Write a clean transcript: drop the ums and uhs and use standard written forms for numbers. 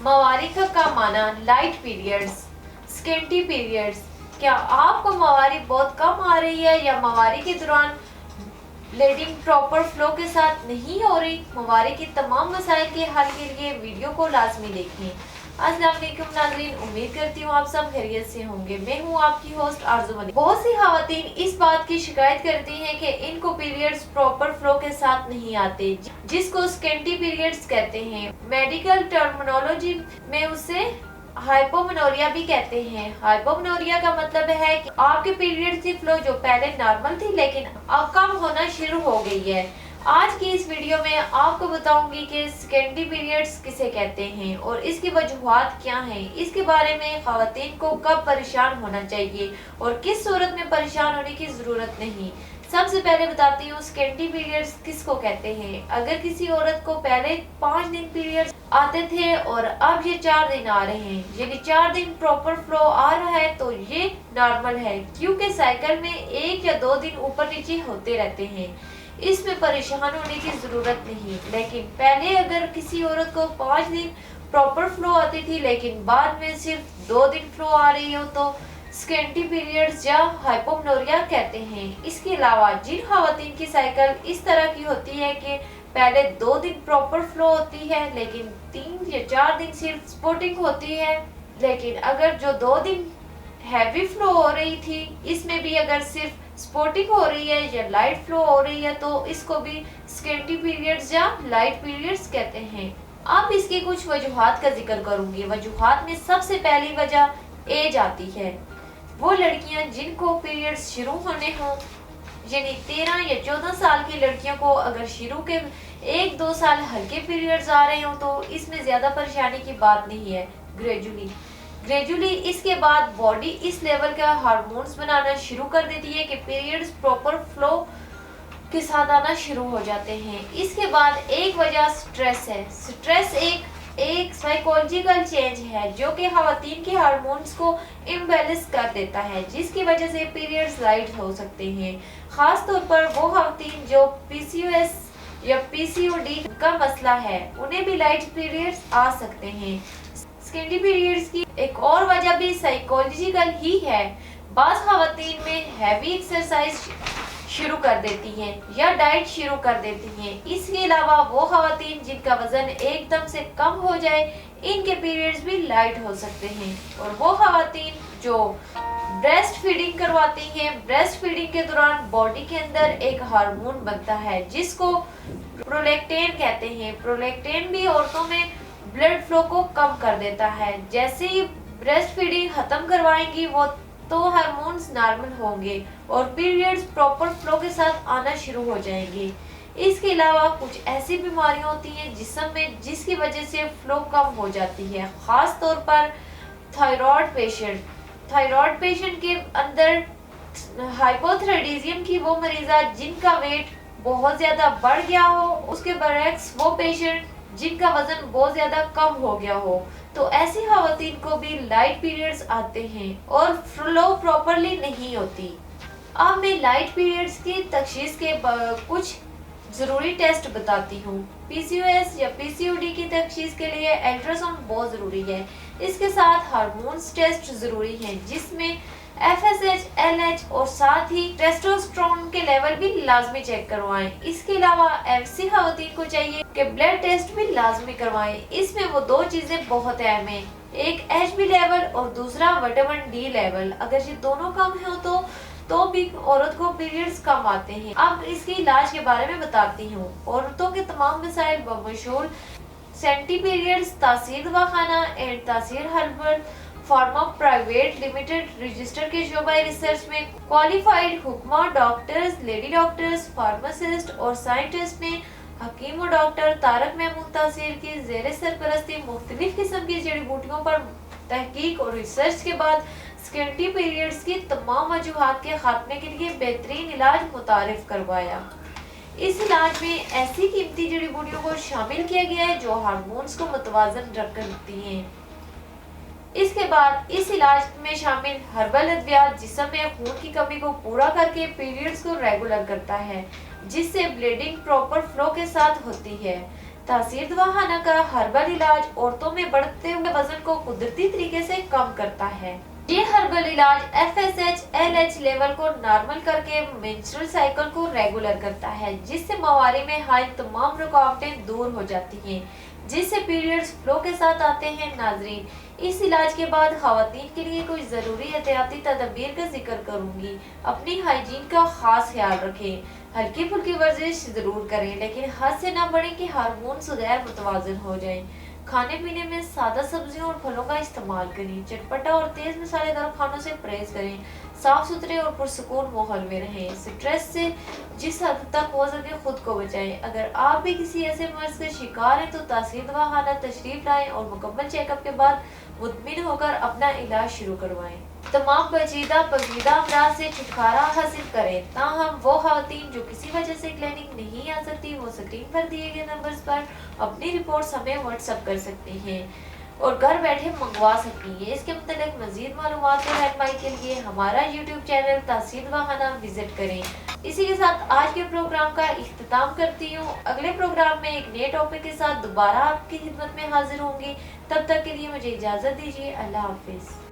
मवारिक का माना light periods, स्किंटी periods. क्या आपको मवारी बहुत कम आ रही है या मवारी के दौरान ब्लीडिंग प्रॉपर फ्लो के साथ नहीं हो रही? मवारी की तमाम मसाइल के हल के लिए वीडियो को लाजमी देखें। अस्सलाम वालेकुम नाज़रीन, उम्मीद करती हूँ आप सब खैरियत से होंगे। मैं हूँ आपकी होस्ट आरज़ू मलिक। बहुत सी खवातीन इस बात की शिकायत करती हैं कि इनको पीरियड्स प्रॉपर फ्लो के साथ नहीं आते, जिसको स्किंटी पीरियड्स कहते हैं। मेडिकल टर्मिनोलॉजी में उसे हाइपोमेनोरिया भी कहते हैं। हाइपोमेनोरिया का मतलब है कि आपके पीरियड्स की फ्लो जो पहले नॉर्मल थी लेकिन अब कम होना शुरू हो गई है। आज की इस वीडियो में आपको बताऊंगी कि स्किंटी पीरियड्स किसे कहते हैं और इसकी वजूहात क्या हैं। इसके बारे में खवातीन को कब परेशान होना चाहिए और किस सूरत में परेशान होने की जरूरत नहीं। सबसे पहले बताती हूँ स्किंटी पीरियड्स किसको कहते हैं। अगर किसी औरत को पहले 5 दिन पीरियड्स आते थे और अब ये 4 दिन आ रहे हैं, यानी 4 दिन प्रॉपर फ्लो आ रहा है, तो ये नॉर्मल है, क्योंकि साइकिल में 1 या 2 दिन ऊपर नीचे होते रहते हैं। इसमें परेशान होने की जरूरत नहीं। लेकिन पहले अगर किसी औरत को 5 दिन प्रॉपर फ्लो आती थी लेकिन बाद में सिर्फ 2 दिन फ्लो आ रही हो तो स्किंटी पीरियड्स या हाइपोमेनोरिया कहते हैं। इसके अलावा जिन खवातीन की साइकिल इस तरह की होती है कि पहले 2 दिन प्रॉपर फ्लो होती है लेकिन 3 या 4 दिन सिर्फ स्पॉटिंग होती है, लेकिन अगर जो 2 दिन हैवी फ्लो हो रही थी इसमें भी अगर सिर्फ स्पॉटिंग हो रही है या लाइट फ्लो हो रही है तो इसको भी स्किंटी पीरियड्स या लाइट पीरियड्स कहते हैं। अब इसकी कुछ वजूहात का जिक्र करूंगी। वजूहात में सबसे पहली वजह एज आती है। वो लड़कियां जिनको पीरियड्स शुरू होने हों, यानी 13 या 14 साल की लड़कियों को अगर शुरू के 1-2 साल हल्के पीरियड्स आ रहे हो तो इसमें ज्यादा परेशानी की बात नहीं है। ग्रेजुअली इसके बाद बॉडी इस लेवल का हार्मोन्स बनाना शुरू कर देती है कि पीरियड्स प्रॉपर फ्लो के साथ आना शुरू हो जाते हैं। इसके बाद एक वजह स्ट्रेस है। स्ट्रेस एक साइकोलॉजिकल चेंज है जो कि खवातीन के हार्मोन्स को इम्बैलेंस कर देता है, जिसकी वजह से पीरियड्स लाइट हो सकते हैं। खास तौर पर वो खवातीन जो पीसीओएस या पीसीओडी का मसला है उन्हें भी लाइट पीरियड्स आ सकते हैं। स्किंटी पीरियड्स की एक और वजह भी साइकोलॉजिकल ही है। बाज़ खवातीन में हैवी एक्सरसाइज शुरू कर देती हैं या डाइट शुरू कर देती हैं। इसके अलावा वो खवातीन जिनका वजन एकदम से कम हो जाए इनके पीरियड्स भी लाइट हो सकते हैं। और वो खवातीन जो ब्रेस्ट फीडिंग करवाती हैं, ब्रेस्ट फीडिंग के दौरान बॉडी के अंदर एक हार्मोन बनता है जिसको प्रोलैक्टिन कहते हैं। प्रोलैक्टिन भी औरतों में ब्लड फ्लो को कम कर देता है। जैसे ही ब्रेस्ट फीडिंग खत्म करवाएंगी वो तो हार्मोन्स नॉर्मल होंगे और पीरियड्स प्रॉपर फ्लो के साथ आना शुरू हो जाएंगे। इसके अलावा कुछ ऐसी बीमारियां होती हैं जिस्म में जिसकी वजह से फ्लो कम हो जाती है। खास तौर पर थायराइड पेशेंट के अंदर हाइपोथायराइडिज्म की वो मरीजा जिनका वेट बहुत ज्यादा बढ़ गया हो, उसके बरक्स वो पेशेंट जिनका वजन बहुत ज्यादा कम हो गया हो, तो ऐसी खवातीन को भी लाइट पीरियड्स आते हैं और फ्लो प्रॉपरली नहीं होती। अब मैं लाइट पीरियड्स की तशखीस के कुछ जरूरी टेस्ट बताती हूँ। पीसीओएस या पीसीओडी की तशखीस के लिए अल्ट्रासाउंड बहुत जरूरी है। इसके साथ हार्मोन्स टेस्ट जरूरी है जिसमें FSH, LH और साथ ही टेस्टोस्टेरोन के लेवल भी लाजमी चेक करवाएं। इसके अलावा ऐसी खवातीन को चाहिए कि ब्लड टेस्ट भी लाजमी करवाएं। इसमें वो 2 चीजें बहुत अहम है, एक HB लेवल और दूसरा विटामिन D लेवल। अगर ये दोनों कम हो तो भी औरत को पीरियड्स कम आते हैं। अब इसके इलाज के बारे में बताती हूँ। औरतों के तमाम मसाइल बमशूल सेंटी पीरियड्स, तासीर दवाखाना एंड तासीर herbal pharma private limited register के शोबा रिसर्च में क्वालिफाइड हुक्मा डॉक्टर्स, लेडी डॉक्टर्स, फार्मासिस्ट और साइंटिस्ट ने हकीम और डॉक्टर तारक महमूद तासीर की जेर सरपरस्ती मुख्तलिफ किस्म की जड़ी बूटियों पर तहकीक और रिसर्च के बाद स्किंटी पीरियड्स की तमाम वजूहात के खात्मे के लिए बेहतरीन इलाज मुतारिफ करवाया। इस इलाज में ऐसी कीमती जड़ी बूटियों को शामिल किया गया है जो हार्मोन्स को मुतवाजन रखती हैं। इसके बाद इस इलाज में शामिल हर्बल अद्वियात जिस्म में खून की कमी को पूरा करके पीरियड्स को रेगुलर करता है, जिससे ब्लीडिंग प्रॉपर फ्लो के साथ होती है। तासीर दवाखाना का हर्बल इलाज औरतों में बढ़ते हुए वजन को कुदरती तरीके से कम करता है। ये हर्बल इलाज FSH, LH लेवल को नॉर्मल करके मेंस्ट्रुअल साइकिल को रेगुलर करता है, जिससे माहवारी में हाइल तमाम रुकावटें दूर हो जाती हैं, जिससे पीरियड्स फ्लो के साथ आते हैं। नाजरीन, इस इलाज के बाद खवातीन के लिए कुछ ज़रूरी एहतियाती तदबीर का जिक्र करूंगी। अपनी हाइजीन का खास ख्याल रखें, हल्की फुल्की वर्जिश जरूर करें, लेकिन हद से ना बढ़े कि हार्मोन्स गैर मुतवाजन हो जाएं। खाने पीने में सादा सब्जियों और फलों का इस्तेमाल करें, चटपटा और तेज मसालेदार खानों से परहेज करें, साफ सुथरे और पुरसुकून माहौल में रहें, स्ट्रेस से जिस हद तक हो सके खुद को बचाएं। अगर आप भी किसी ऐसे मर्ज का शिकार हैं तो तासीर दवाखाना तशरीफ लाएं और मुकम्मल चेकअप के बाद मुतमिन होकर अपना इलाज शुरू करवाएं। तमाम पेचीदा अमराज से छुटकारा हासिल करें। ताहम वो खवातीन जो किसी वजह से क्लिनिक नहीं आ सकती, वो स्क्रीन पर दिए गए नंबर्स पर अपनी रिपोर्ट्स हमें व्हाट्सएप कर सकती हैं और घर बैठे मंगवा सकती हैं। इसके मतलब मजीद मालूमात और रहनुमाई के लिए हमारा यूट्यूब चैनल तासीर दवाखाना विजिट करें। इसी के साथ आज के प्रोग्राम का इख्तिताम करती हूँ। अगले प्रोग्राम में एक नए टॉपिक के साथ दोबारा आपकी खिदमत में हाजिर होंगी। तब तक के लिए मुझे इजाज़त दीजिए। अल्लाह हाफिज़।